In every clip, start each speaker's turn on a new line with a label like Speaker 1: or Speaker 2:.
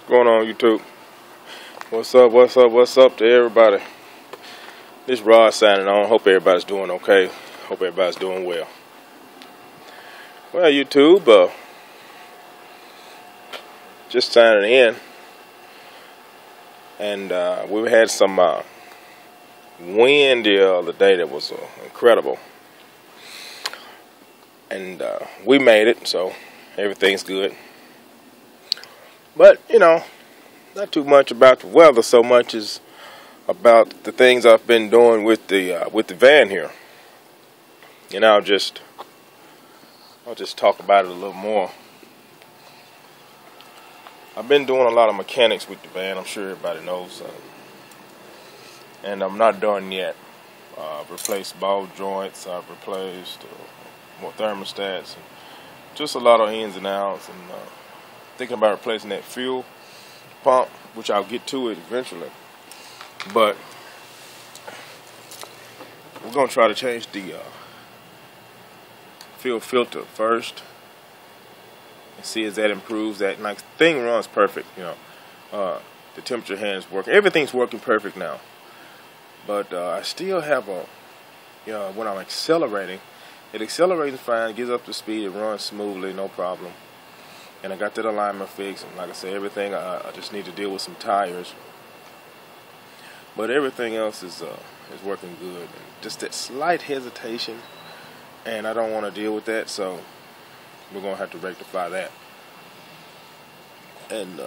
Speaker 1: Going on YouTube? What's up, what's up, what's up to everybody? This Rod signing on. Hope everybody's doing okay. Hope everybody's doing well. Well, YouTube, just signing in. And we had some wind the other day that was incredible. And we made it, so everything's good. But, you know, not too much about the weather so much as about the things I've been doing with the van here. And I'll just talk about it a little more. I've been doing a lot of mechanics with the van, I'm sure everybody knows. And I'm not done yet. I've replaced ball joints, I've replaced more thermostats, and just a lot of ins and outs, and thinking about replacing that fuel pump, which I'll get to it eventually. But we're going to try to change the fuel filter first and see if that improves that. Like, the thing runs perfect, you know. The temperature hand's working. Everything's working perfect now. But I still have when I'm accelerating, it accelerates fine, gets up to speed, it runs smoothly, no problem. And I got that alignment fixed, and like I said, everything, I just need to deal with some tires. But everything else is working good. And just that slight hesitation, and I don't want to deal with that, so we're going to have to rectify that. And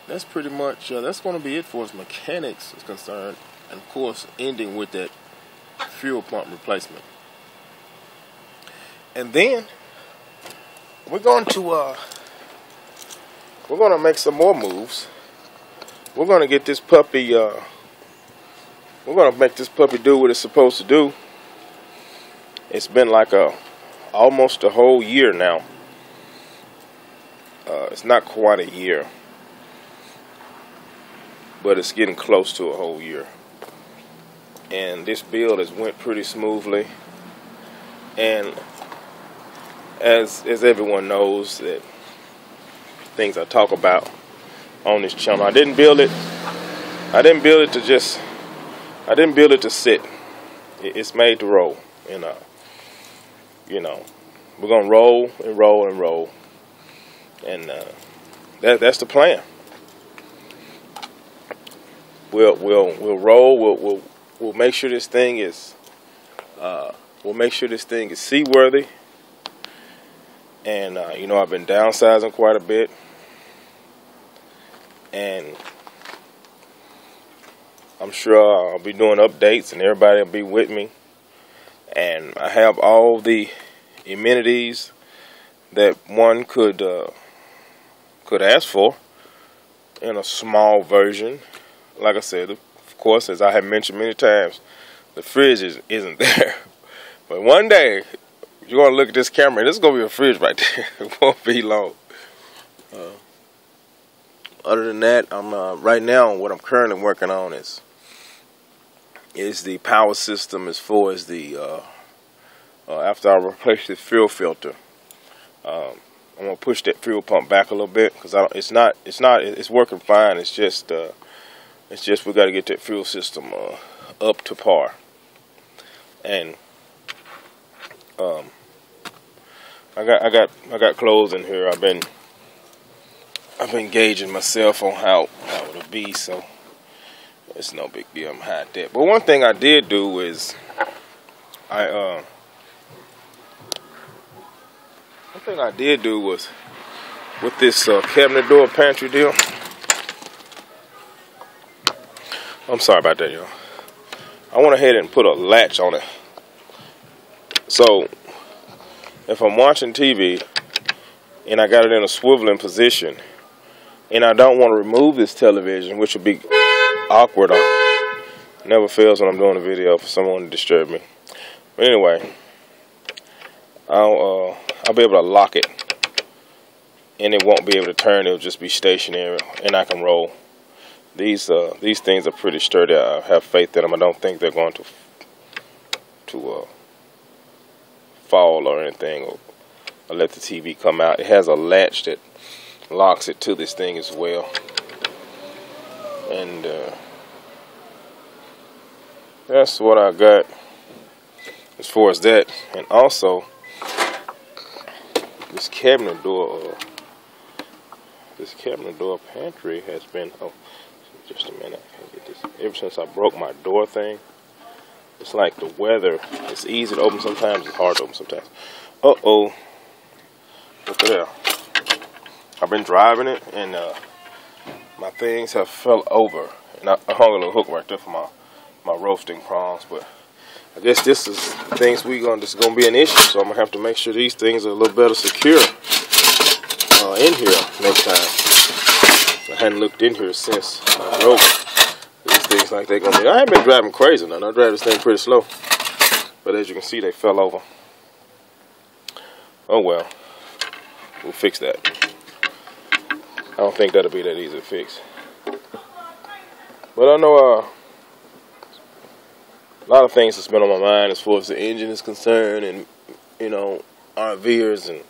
Speaker 1: that's pretty much, that's going to be it for as mechanics is concerned. And of course, ending with that fuel pump replacement. And then we're going to make some more moves. We're going to get this puppy, we're going to make this puppy do what it's supposed to do. It's been like almost a whole year now. It's not quite a year, but it's getting close to a whole year. And this build has went pretty smoothly. And as everyone knows, that things I talk about on this channel, I didn't build it to sit. It's made to roll. And you know, we're gonna roll and roll and roll, and that's the plan. We'll roll. We'll make sure this thing is seaworthy. And you know, I've been downsizing quite a bit, and I'm sure I'll be doing updates, and everybody will be with me. And I have all the amenities that one could ask for in a small version. Like I said, of course, as I have mentioned many times, the fridge isn't there. But one day, you're going to look at this camera, and there's going to be a fridge right there. It won't be long. Other than that, I'm right now, what I'm currently working on is the power system as far as the, after I replace the fuel filter. I'm going to push that fuel pump back a little bit, because it's working fine. It's just we got to get that fuel system up to par. And I got clothes in here. I've been gauging myself on how it'll be, so it's no big deal. I'm hiding that. But one thing I did do is with this cabinet door pantry deal. I'm sorry about that, y'all. I went ahead and put a latch on it. So if I'm watching TV and I got it in a swiveling position and I don't want to remove this television, which would be awkward, never fails when I'm doing a video for someone to disturb me. But anyway, I'll be able to lock it, and it won't be able to turn. It'll just be stationary, and I can roll. These things are pretty sturdy. I have faith in them. I don't think they're going to fall or anything, or let the TV come out. It has a latch that locks it to this thing as well. And that's what I got as far as that. And also this cabinet door pantry has been, oh, just a minute, I can't get this. Ever since I broke my door thing, it's like the weather, it's easy to open sometimes, it's hard to open sometimes. Uh-oh, look at that. I've been driving it, and my things have fell over. And I hung a little hook right there for my roasting prawns, but I guess this is things this is gonna be an issue, so I'm gonna have to make sure these things are a little better secure in here next time. I hadn't looked in here since I broke these things like they're gonna be. I haven't been driving crazy now. I drive this thing pretty slow, but as you can see, they fell over. Oh well, we'll fix that. I don't think that'll be that easy to fix, but I know a lot of things that's been on my mind as far as the engine is concerned, and you know, RVers and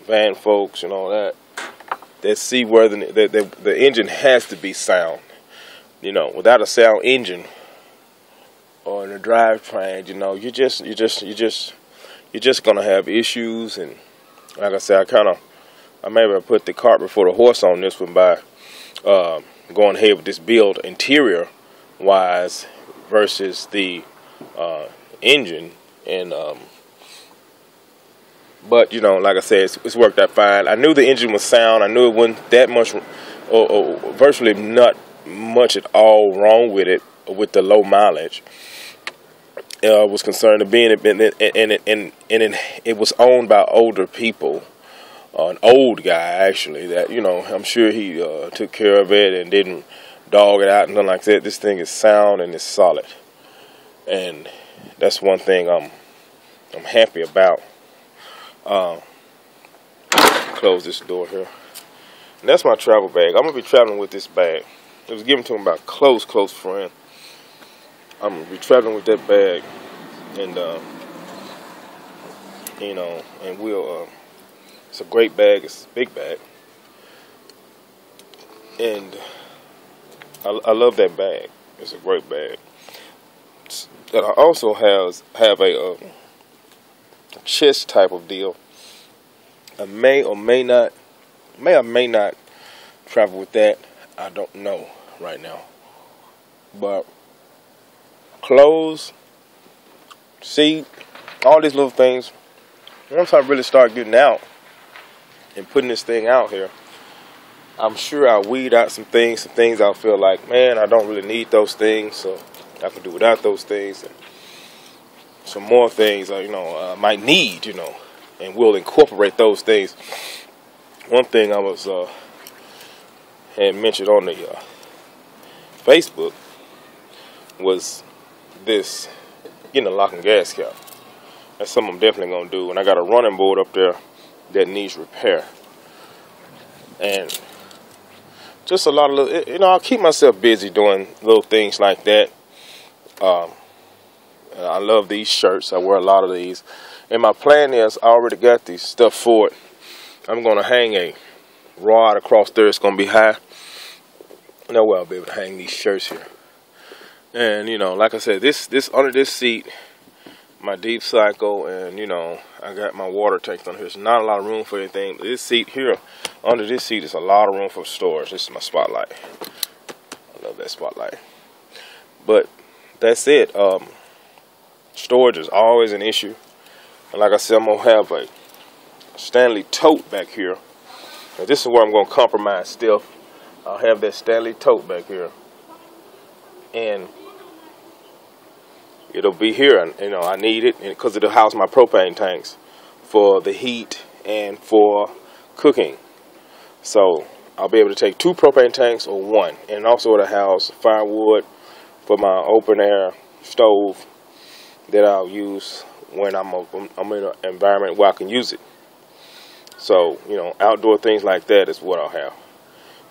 Speaker 1: van folks and all that. That seaworthy, the engine has to be sound. You know, without a sound engine or in a drivetrain, you know, you're just gonna have issues. And like I said, I maybe put the cart before the horse on this one by going ahead with this build interior wise versus the engine. And but you know, like I said, it's worked out fine. I knew the engine was sound. I knew it wasn't that much, or virtually not much at all wrong with it, with the low mileage. I was concerned of being it was owned by older people, an old guy actually. That, you know, I'm sure he took care of it and didn't dog it out and nothing like that. This thing is sound and it's solid, and that's one thing I'm happy about. Close this door here. And that's my travel bag. I'm gonna be traveling with this bag. It was given to me by a close friend. I'm gonna be traveling with that bag, and you know, and we'll. It's a great bag. It's a big bag, and I love that bag. It's a great bag. That I also have a chest type of deal. I may or may not travel with that. I don't know right now. But clothes, seat, all these little things, once I really start getting out and putting this thing out here, I'm sure I'll weed out some things I'll feel like, man, I don't really need those things, so I can do without those things. And some more things, you know, I might need, you know, and we'll incorporate those things. One thing I was had mentioned on the Facebook was this getting a locking gas cap. That's something I'm definitely gonna do. And I got a running board up there that needs repair, and just a lot of little, you know, I'll keep myself busy doing little things like that. I love these shirts. I wear a lot of these. And my plan is, I already got these stuff for it. I'm going to hang a rod across there. It's going to be high. That way I'll be able to hang these shirts here. And, you know, like I said, this under this seat, my deep cycle, and, you know, I got my water tank on here. There's not a lot of room for anything. This seat here, under this seat, is a lot of room for storage. This is my spotlight. I love that spotlight. But that's it. Storage is always an issue. And like I said, I'm going to have a Stanley tote back here. Now, this is where I'm going to compromise still. I'll have that Stanley tote back here. And it'll be here. And, you know, I need it because it'll house my propane tanks for the heat and for cooking. So I'll be able to take 2 propane tanks or 1. And also it'll house firewood for my open air stove that I'll use when I'm in an environment where I can use it. So, you know, outdoor things like that is what I'll have.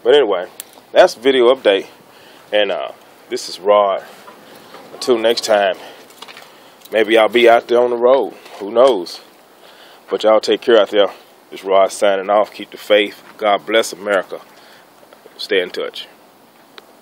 Speaker 1: But anyway, that's the video update. And this is Rod. Until next time, maybe I'll be out there on the road. Who knows? But y'all take care out there. This is Rod signing off. Keep the faith. God bless America. Stay in touch.